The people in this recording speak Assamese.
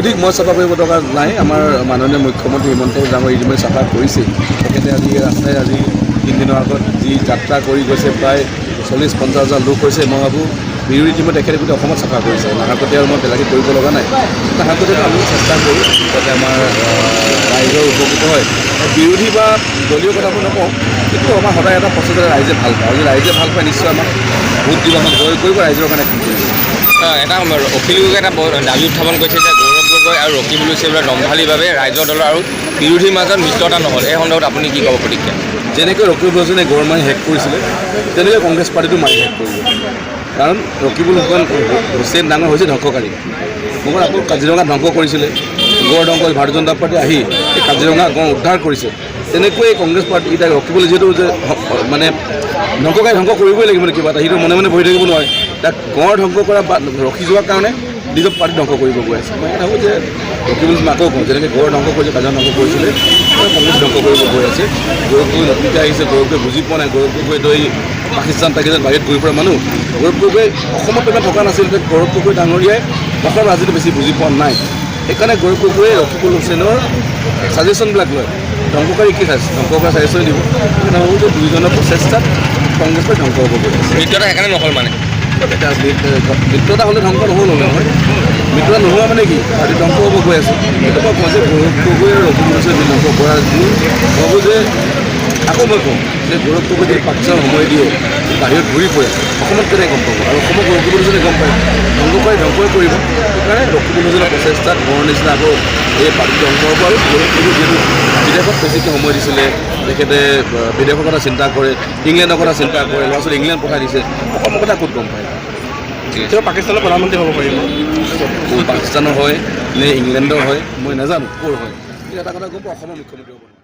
বিৰোধীক মই চাফা কৰিব দৰকাৰ নাই। আমাৰ মাননীয় মুখ্যমন্ত্ৰী হিমন্ত বিশ্ব শৰ্মাই ইতিমধ্যে চাফা কৰিছে। তেখেতে আজি ৰাস্তাই আজি 3 দিনৰ আগত যি যাত্ৰা কৰি গৈছে প্ৰায় 40-50 হাজাৰ লোক হৈছে। মই ভাবোঁ বিৰোধী টিমত তেখেতে গোটেই অসমত চাফা কৰিছে। নাহৰকটীয়া আৰু মই বেলেগে কৰিব লগা নাই। নাহৰকটীয়াত আমি চেষ্টা কৰোঁ যাতে আমাৰ ৰাইজৰ উপকৃত হয়। বিৰোধী বা দলীয় কথাবোৰ নকওঁ, কিন্তু আমাৰ সদায় এটা প্ৰচেষ্টা ৰাইজে ভাল পায়। আৰু ৰাইজে ভাল পায় নিশ্চয় আমাক ভোট দিব, আমাক জয় কৰিব, ৰাইজৰ কাৰণে কাম কৰিব। এটা অখিল গগৈয়ে এটা দাবী উত্থাপন কৰিছে যে গৌৰৱ গগৈ আৰু ৰকিবুল হুছেইনে দম্ভালিভাৱে ৰাইজৰ দলৰ আৰু বিৰোধীৰ মাজত মিত্ৰতা নহ'ল। এই সন্দৰ্ভত আপুনি কি ক'ব প্ৰতিক্ৰিয়া? যেনেকৈ ৰকিবুল হুছেইনে গড় মাৰি শেষ কৰিছিলে, তেনেকৈ কংগ্ৰেছ পাৰ্টিটো মাৰি শেষ কৰিব। কাৰণ ৰকিবুল হুছেইন ডাঙৰ হৈছে ধ্বংসকাৰী। মোক আকৌ কাজিৰঙা ধ্বংস কৰিছিলে, গড় ধ্বংস ভাৰতীয় জনতা পাৰ্টি আহি এই কাজিৰঙা গড় উদ্ধাৰ কৰিছে। তেনেকৈ কংগ্ৰেছ পাৰ্টি এতিয়া ৰকিবুল যিহেতু যে মানে ধ্বংসকাৰী ধ্বংস কৰিবই লাগিব কিবা এটা, সিটো মনে মনে বহি থাকিব নোৱাৰে। তাক গড় ধ্বংস কৰা বা ৰখি যোৱাৰ কাৰণে নিজৰ পাৰ্টি ধ্বংস কৰিব গৈ আছে। মই ভাবোঁ যে ৰকিবুল আকৌ কওঁ, যেনেকৈ গড় ধ্বংস কৰিছে, কাজিৰঙা ধ্বংস কৰিছিলে, কংগ্ৰেছ ধ্বংস কৰিব গৈ আছে। গৌৰৱ গগৈ নতুনকৈ আহিছে, গৌৰৱ গগৈ বুজি পোৱা নাই। গৌৰৱ গগৈতো এই পাকিস্তান বাহিৰত ঘূৰি ফুৰা মানুহ। গৌৰৱ গগৈ অসমত ইমান থকা নাছিল। গৌৰৱ গগৈ ডাঙৰীয়াই অসম ৰাজনীতি বেছি বুজি পোৱা নাই। সেইকাৰণে গৌৰৱ গগৈয়ে ৰকিবুল হুছেইনৰ ছাজেশ্যনবিলাক লয়। ধ্বংসকাৰী কি ধ্বংস কৰা ছাজেশ্যন দিব। সেইকাৰণে ভাবোঁ যে দুয়োজনৰ প্ৰচেষ্টাত কংগ্ৰেছৰ ধ্বংস হ'ব গৈ আছে। মিত্ৰতা সেইকাৰণে নহ'ল মানে মিত্ৰতা হ'লে ধ্বংস নহ'ল নহয়। মিত্ৰতা নোহোৱা মানে কি পাৰ্টি ধ্বংস হ'ব গৈ আছে। সেইটো মই কওঁ যে গৌৰৱ গগৈ আৰু ৰকিবুল হুছেইন ধ্বংস কৰাৰ ভাবোঁ যে আকৌ মই কওঁ যে গৌৰৱ গগৈ যদি পাকিস্তান সময় দিয়ে বাহিৰত ঘূৰি ফুৰে, অসমত কেনেকৈ গম পাব? আৰু অসমক ৰকিবুল হুছেইনে গম পায়, ধ্বংসকাৰী ধ্বংসই কৰিব। সেইকাৰণে ৰকিবুল হুছেইনৰ প্ৰচেষ্টাত গড়ৰ নিচিনা আকৌ এই পাৰ্টি ধ্বংস হ'ব। আৰু গৌৰৱ গগৈ যিহেতু বিদেশত বেছিকৈ সময় দিছিলে, তেখেতে বিদেশৰ কথা চিন্তা কৰে, ইংলেণ্ডৰ কথা চিন্তা কৰে, ল'ৰা ছোৱালী ইংলেণ্ড পঠাই দিছে, অসমৰ কথা ক'ত গম পায়? তেওঁ পাকিস্তানৰ প্ৰধানমন্ত্ৰী হ'ব পাৰিব। পাকিস্তানৰ হয় নে ইংলেণ্ডৰ হয় মই নাজানো, ক'ৰ হয়। এটা কথা গম পাওঁ, অসমৰ মুখ্যমন্ত্ৰী হ'ব।